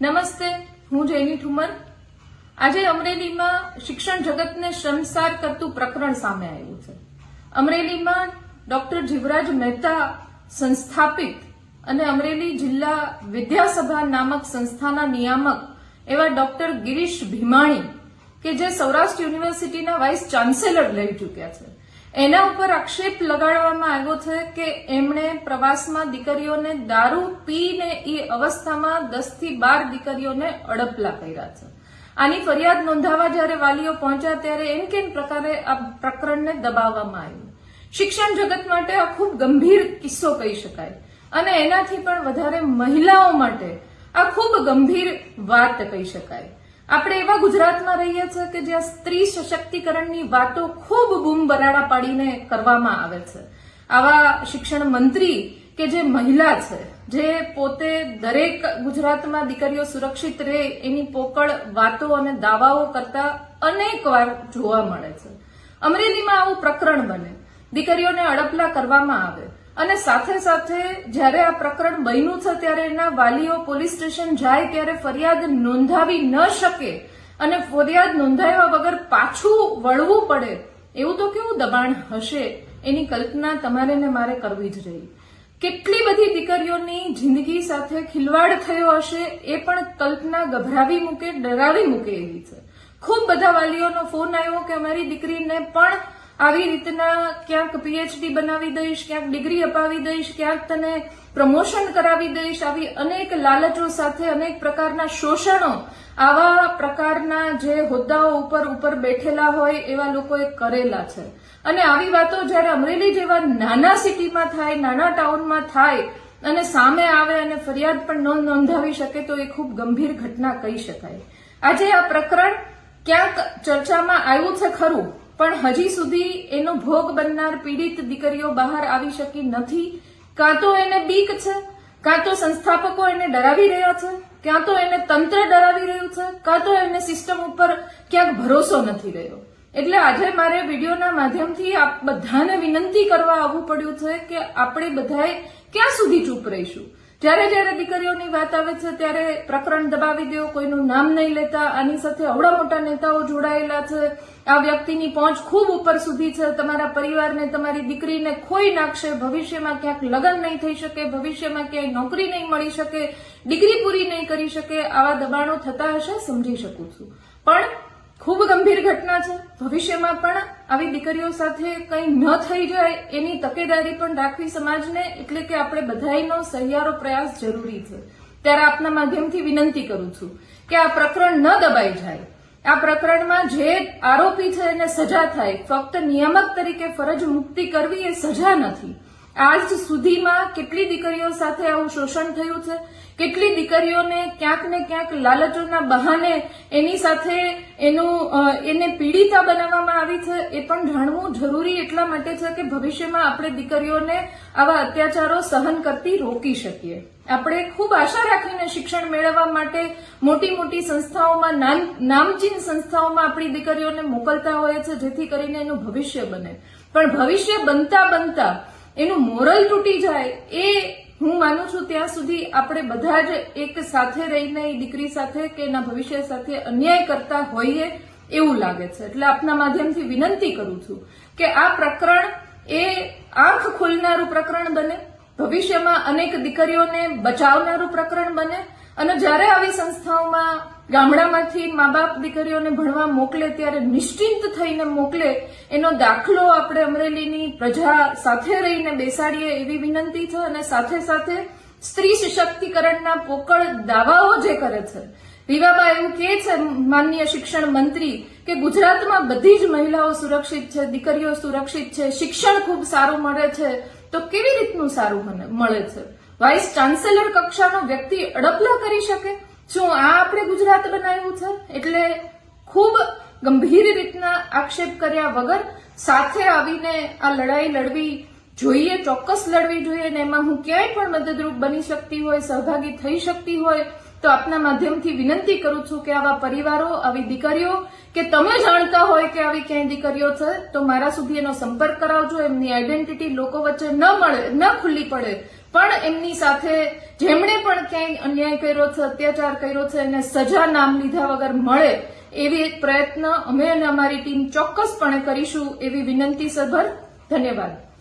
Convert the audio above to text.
નમસ્તે, હું જયની ઠુમર। આજે અમરેલીમાં શિક્ષણ જગતને શર્મસાર કરતું પ્રકરણ સામે આવ્યું છે। અમરેલીમાં ડોક્ટર જીવરાજ મહેતા સંસ્થાપિત અને અમરેલી જિલ્લા વિદ્યાસભા નામક સંસ્થાના નિયામક એવા ડોક્ટર ગિરીશ ભીમાણી કે જે સૌરાષ્ટ્ર યુનિવર્સિટીના વાઇસ ચાન્સેલર રહી ચૂક્યા છે, એના ઉપર આક્ષેપ લગાડવામાં આવ્યો છે કે એમણે પ્રવાસમાં દીકરીઓને દારૂ પીને એ અવસ્થામાં 10 થી 12 દીકરીઓને અડપલા કર્યા છે। આની ફરિયાદ નોંધાવા જ્યારે વાલીઓ પહોંચ્યા ત્યારે એમ કેમ પ્રકારે આ પ્રકરણને દબાવવામાં આવ્યું। શિક્ષણ જગત માટે આ ખૂબ ગંભીર કિસ્સો કહી શકાય અને એનાથી પણ વધારે મહિલાઓ માટે આ ખૂબ ગંભીર વાત કહી શકાય। આપણે એવા ગુજરાતમાં રહીએ છીએ કે જ્યાં સ્ત્રી સશક્તિકરણની વાતો ખૂબ બૂમ બરાડા પાડીને કરવામાં આવે છે। આવા શિક્ષણ મંત્રી કે જે મહિલા છે, જે પોતે દરેક ગુજરાતમાં દીકરીઓ સુરક્ષિત રહે એની પોકળ વાતો અને દાવાઓ કરતા અનેક વાર જોવા મળે છે। અમરેલીમાં આવું પ્રકરણ બને, દીકરીઓને અડપલા કરવામાં આવે અને સાથે સાથે જ્યારે આ પ્રકરણ બન્યું છે ત્યારે એના વાલીઓ પોલીસ સ્ટેશન જાય ત્યારે ફરિયાદ નોંધાવી ન શકે અને ફરિયાદ નોંધાવ્યા વગર પાછું વળવું પડે, એવું તો કેવું દબાણ હશે એની કલ્પના તમારે ને મારે કરવી જ રહી। કેટલી બધી દીકરીઓની જિંદગી સાથે ખિલવાડ થયો હશે એ પણ કલ્પના ગભરાવી મૂકે, ડરાવી મૂકે એવી છે। ખૂબ બધા વાલીઓનો ફોન આવ્યો કે અમારી દીકરીને પણ આવી રીતના ક્યાંક પીએચડી બનાવી દઈશ, ક્યાંક ડિગ્રી અપાવી દઈશ, ક્યાંક તને પ્રમોશન કરાવી દઈશ, આવી અનેક લાલચો સાથે અનેક પ્રકારના શોષણો આવા પ્રકારના જે હોદ્દાઓ ઉપર બેઠેલા હોય એવા લોકોએ કરેલા છે। અને આવી વાતો જ્યારે અમરેલી જેવા નાના સિટીમાં થાય, નાના ટાઉનમાં થાય અને સામે આવે અને ફરિયાદ પણ ન નોંધાવી શકે તો એ ખૂબ ગંભીર ઘટના કહી શકાય। આજે આ પ્રકરણ ક્યાંક ચર્ચામાં આવ્યું છે ખરું, પણ હજી સુધી એનો ભોગ બનનાર પીડિત દીકરીઓ બહાર આવી શકી નથી। કાં તો એને બીક છે, કાં તો સંસ્થાપકો એને ડરાવી રહ્યા છે, કાં તો એને તંત્ર ડરાવી રહ્યું છે, કાં તો એને સિસ્ટમ ઉપર ક્યાંક ભરોસો નથી રહ્યો। એટલે આજે મારે વિડીયોના માધ્યમથી આપ બધાને વિનંતી કરવા આવવું પડ્યું છે કે આપણે બધાએ ક્યાં સુધી ચૂપ રહીશું। જ્યારે જ્યારે દીકરીઓની વાત આવે છે ત્યારે પ્રકરણ દબાવી દો, કોઈનું નામ નહીં લેતા। આની સાથે અવડા મોટા નેતાઓ જોડાયેલા છે, આ વ્યક્તિની પહોંચ ખૂબ ઉપર સુધી છે, તમારા પરિવારને, તમારી દીકરીને ખોઈ નાખશે, ભવિષ્યમાં ક્યાંક લગ્ન નહીં થઈ શકે, ભવિષ્યમાં ક્યાંય નોકરી નહીં મળી શકે, ડિગ્રી પૂરી નહીં કરી શકે, આવા દબાણો થતા હશે, સમજી શકું છું, પણ ખૂબ ગંભીર ઘટના છે। ભવિષ્યમાં પણ આવી દીકરીઓ સાથે કંઈ ન થઈ જાય એની તકેદારી પણ રાખવી સમાજને, એટલે કે આપણે બધાનો સહિયારો પ્રયાસ જરૂરી છે। ત્યારે આપના માધ્યમથી વિનંતી કરું છું કે આ પ્રકરણ ન દબાઈ જાય, આ પ્રકરણમાં જે આરોપી છે એને સજા થાય। ફક્ત નિયામક તરીકે ફરજ મુક્તિ કરવી એ સજા નથી। આજ સુધીમાં કેટલી દીકરીઓ સાથે આવું શોષણ થયું છે, કેટલી દીકરીઓને ક્યાંક ને ક્યાંક લાલચોના બહાને એની સાથે એને પીડિતા બનાવવામાં આવી છે, એ પણ જાણવું જરૂરી એટલા માટે છે કે ભવિષ્યમાં આપણે દીકરીઓને આવા અત્યાચારો સહન કરતી રોકી શકીએ। આપણે ખૂબ આશા રાખીને શિક્ષણ મેળવવા માટે મોટી મોટી સંસ્થાઓમાં, નામચીન સંસ્થાઓમાં આપણી દીકરીઓને મોકલતા હોય છે જેથી કરીને એનું ભવિષ્ય બને, પણ ભવિષ્ય બનતા બનતા એનું મોરલ તૂટી જાય એ હું માનું છું ત્યાં સુધી આપણે બધા જ એક સાથે રહીને એ દીકરી સાથે કે એના ભવિષ્ય સાથે અન્યાય કરતા હોઈએ એવું લાગે છે। એટલે આપના માધ્યમથી વિનંતી કરું છું કે આ પ્રકરણ એ આંખ ખોલનારું પ્રકરણ બને, ભવિષ્યમાં અનેક દીકરીઓને બચાવનારું પ્રકરણ બને અને જ્યારે આવી સંસ્થાઓમાં ગામડામાંથી મા બાપ દીકરીઓને ભણવા મોકલે ત્યારે નિશ્ચિંત થઈને મોકલે, એનો દાખલો આપણે અમરેલીની પ્રજા સાથે રહીને બેસાડીએ એવી વિનંતી છે। અને સાથે સાથે સ્ત્રી સશક્તિકરણના પોકળ દાવાઓ જે કરે છે, રીવાબા એવું કહે છે માનનીય શિક્ષણ મંત્રી કે ગુજરાતમાં બધી જ મહિલાઓ સુરક્ષિત છે, દીકરીઓ સુરક્ષિત છે, શિક્ષણ ખૂબ સારું મળે છે, તો કેવી રીતનું સારું મળે છે? વાઇસ ચાન્સેલર કક્ષાનો વ્યક્તિ અડપલા કરી શકે? શું આ આપણે ગુજરાત બનાવ્યું છે? એટલે ખૂબ ગંભીર રીતના આક્ષેપ કર્યા વગર સાથે આવીને આ લડાઈ લડવી જોઈએ, ચોક્કસ લડવી જોઈએ અને એમાં હું ક્યાંય પણ મદદરૂપ બની શકતી હોય, સહભાગી થઈ શકતી હોય તો આપના માધ્યમથી વિનંતી કરું છું કે આવા પરિવારો, આવી દીકરીઓ કે તમે જાણતા હોય કે આવી ક્યાંય દીકરીઓ છે તો મારા સુધી એનો સંપર્ક કરાવજો। એમની આઈડેન્ટિટી લોકો વચ્ચે ન ખુલ્લી પડે પણ એમની સાથે જેમણે પણ ક્યાંય અન્યાય કર્યો છે, અત્યાચાર કર્યો છે, એને સજા નામ લીધા વગર મળે એવી એક પ્રયત્ન અમે અને અમારી ટીમ ચોક્કસપણે કરીશું એવી વિનંતી સભર. ધન્યવાદ.